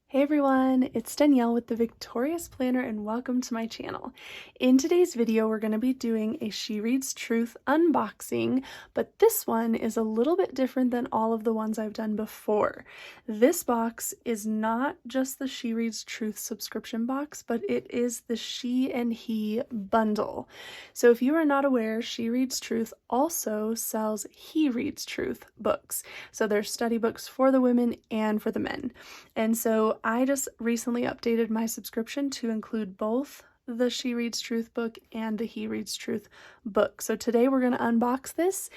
Hey everyone, it's Danielle with the Victorious Planner and welcome to my channel. In today's video, we're going to be doing a She Reads Truth unboxing, but this one is a little bit different than all of the ones I've done before. This box is not just the She Reads Truth subscription box, but it is the She and He bundle. So if you are not aware, She Reads Truth also sells He Reads Truth books. So there's study books for the women and for the men. And so I just recently updated my subscription to include both the She Reads Truth book and the He Reads Truth book. So today we're going to unbox this.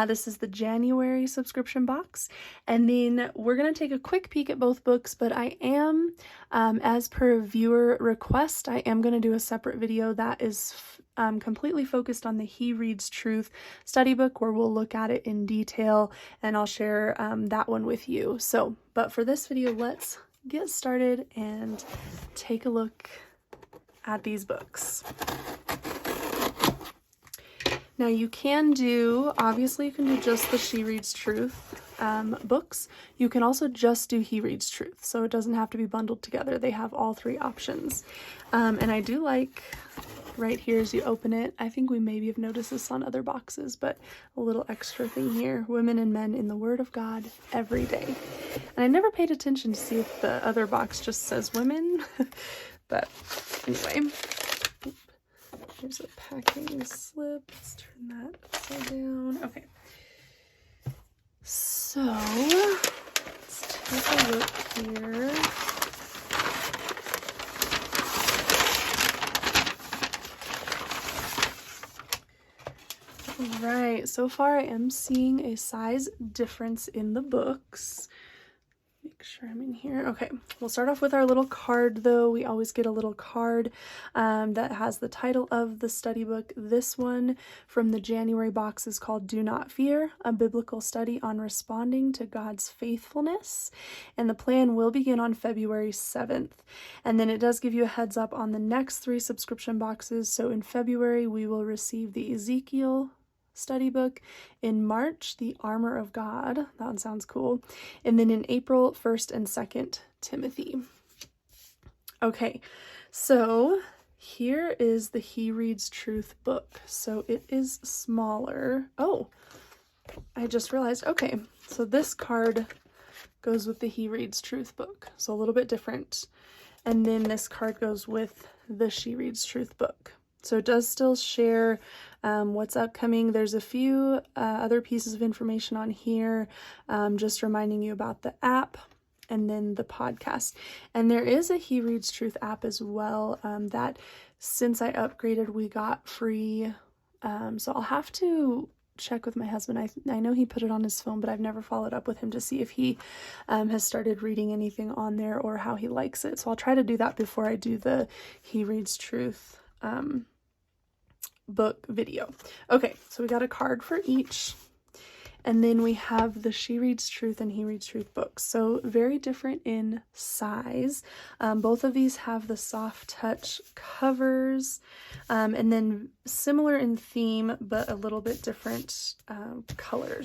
This is the January subscription box. And then we're going to take a quick peek at both books, but I am, as per viewer request, I am going to do a separate video that is completely focused on the He Reads Truth study book, where we'll look at it in detail and I'll share that one with you. So, but for this video, let's get started and take a look at these books. Now you can do, obviously you can do just the She Reads Truth books. You can also just do He Reads Truth, so it doesn't have to be bundled together. They have all three options. And I do like right here as you open it, I think we maybe have noticed this on other boxes, but a little extra thing here, women and men in the Word of God every day. And I never paid attention to see if the other box just says women, but anyway. Here's a packing slip. Let's turn that upside down. Okay. So, let's take a look here. Alright, so far I am seeing a size difference in the books. Make sure I'm in here. Okay, we'll start off with our little card though. We always get a little card that has the title of the study book. This one from the January box is called Do Not Fear, a biblical study on responding to God's faithfulness. And the plan will begin on February 7th. And then it does give you a heads up on the next 3 subscription boxes. So in February, we will receive the Ezekiel study book. In March, the Armor of God. That one sounds cool. And then in April, 1st and 2nd Timothy. Okay, so here is the He Reads Truth book. So it is smaller. Oh, I just realized. Okay, so this card goes with the He Reads Truth book. So a little bit different. And then this card goes with the She Reads Truth book. So it does still share what's upcoming. There's a few other pieces of information on here, just reminding you about the app and then the podcast. And there is a He Reads Truth app as well that since I upgraded, we got free. So I'll have to check with my husband. I know he put it on his phone, but I've never followed up with him to see if he has started reading anything on there or how he likes it. So I'll try to do that before I do the He Reads Truth book video. Okay, so we got a card for each, and then we have the She Reads Truth and He Reads Truth books. So very different in size. Both of these have the soft touch covers, and then similar in theme, but a little bit different color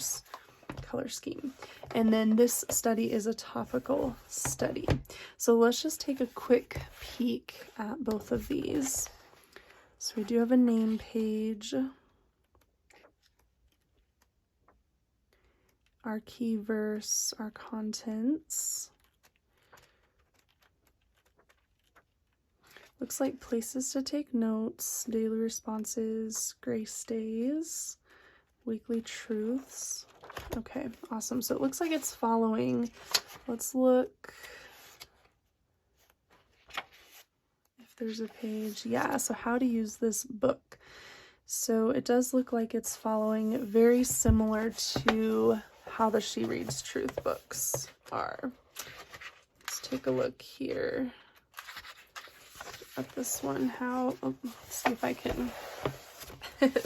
scheme. And then this study is a topical study. So let's just take a quick peek at both of these. So we do have a name page, our key verse, our contents. Looks like places to take notes, daily responses, grace days, weekly truths. Okay, awesome. So it looks like it's following. Let's look. There's a page. Yeah, so how to use this book. So it does look like it's following very similar to how the She Reads Truth books are. Let's take a look here at this one. Let's see if I can,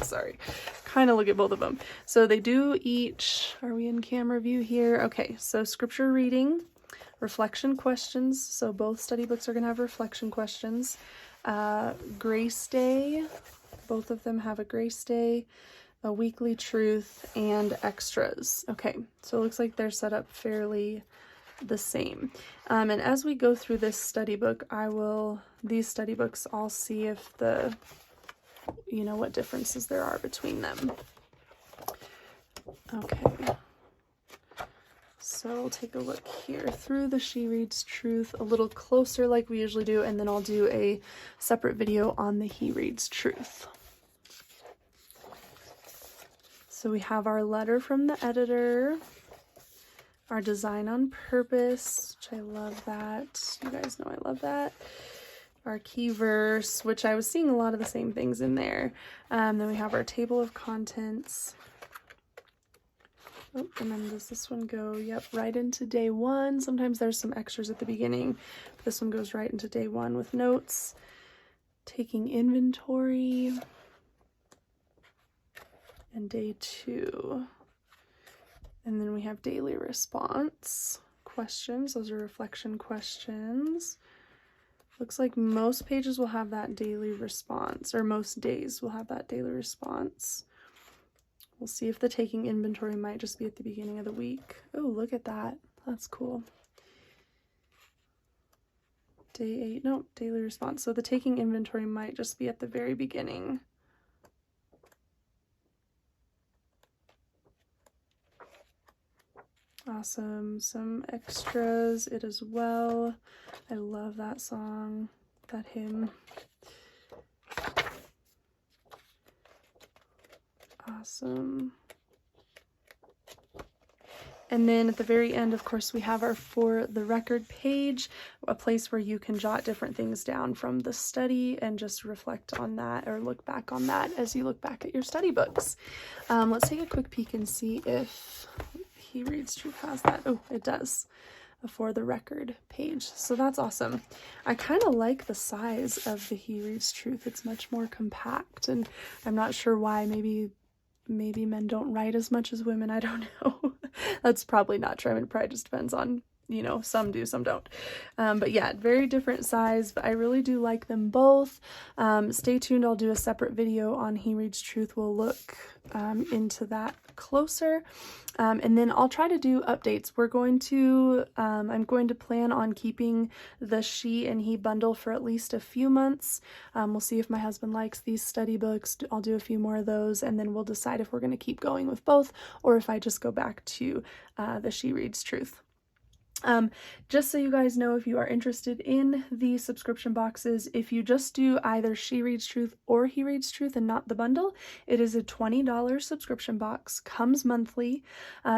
sorry, kind of look at both of them. So they do each, are we in camera view here? Okay, so scripture reading, reflection questions. So both study books are going to have reflection questions. Grace day. Both of them have a grace day, a weekly truth, and extras. Okay, so it looks like they're set up fairly the same. And as we go through this study book, these study books, I'll see if what differences there are between them. Okay. So we'll take a look here through the She Reads Truth a little closer like we usually do, and then I'll do a separate video on the He Reads Truth. So we have our letter from the editor, our design on purpose, which I love that. You guys know I love that. Our key verse, which I was seeing a lot of the same things in there. Then we have our table of contents. Oh, and then does this one go, yep, right into day one. Sometimes there's some extras at the beginning, but this one goes right into day one with notes. Taking inventory. And day 2. And then we have daily response questions. Those are reflection questions. Looks like most pages will have that daily response, or most days will have that daily response. We'll see if the taking inventory might just be at the beginning of the week. Oh, look at that. That's cool. Day 8, no, daily response. So the taking inventory might just be at the very beginning. Awesome. Some extras, It As Well. I love that song, that hymn. Awesome. And then at the very end, of course, we have our For the Record page, a place where you can jot different things down from the study and just reflect on that or look back on that as you look back at your study books. Let's take a quick peek and see if He Reads Truth has that. Oh, it does. A For the Record page. So that's awesome. I kind of like the size of the He Reads Truth. It's much more compact, and I'm not sure why. Maybe men don't write as much as women. I don't know. That's probably not true. I mean, it probably just depends on, some do, some don't. But yeah, very different size, but I really do like them both. Stay tuned. I'll do a separate video on He Reads Truth. We'll look into that closer. And then I'll try to do updates. I'm going to plan on keeping the She and He bundle for at least a few months. We'll see if my husband likes these study books. I'll do a few more of those, and then we'll decide if we're going to keep going with both or if I just go back to the She Reads Truth. Just so you guys know, if you are interested in the subscription boxes, if you just do either She Reads Truth or He Reads Truth and not the bundle, it is a $20 subscription box, comes monthly.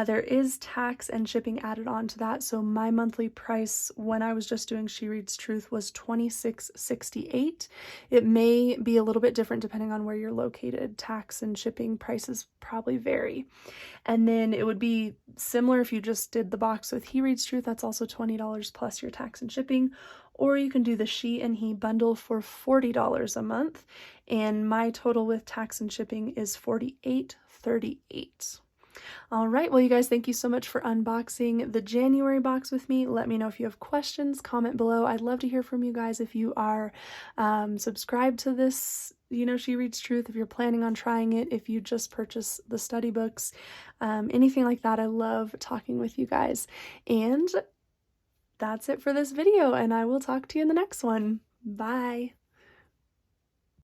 There is tax and shipping added on to that, so my monthly price when I was just doing She Reads Truth was $26.68. It may be a little bit different depending on where you're located. Tax and shipping prices probably vary. And then it would be similar if you just did the box with He Reads Truth. That's also $20 plus your tax and shipping. Or you can do the She and He bundle for $40 a month. And my total with tax and shipping is $48.38. All right, well, you guys, thank you so much for unboxing the January box with me. Let me know if you have questions, comment below. I'd love to hear from you guys if you are subscribed to this, She Reads Truth, if you're planning on trying it, if you just purchase the study books, anything like that. I love talking with you guys. And that's it for this video, and I will talk to you in the next one. Bye.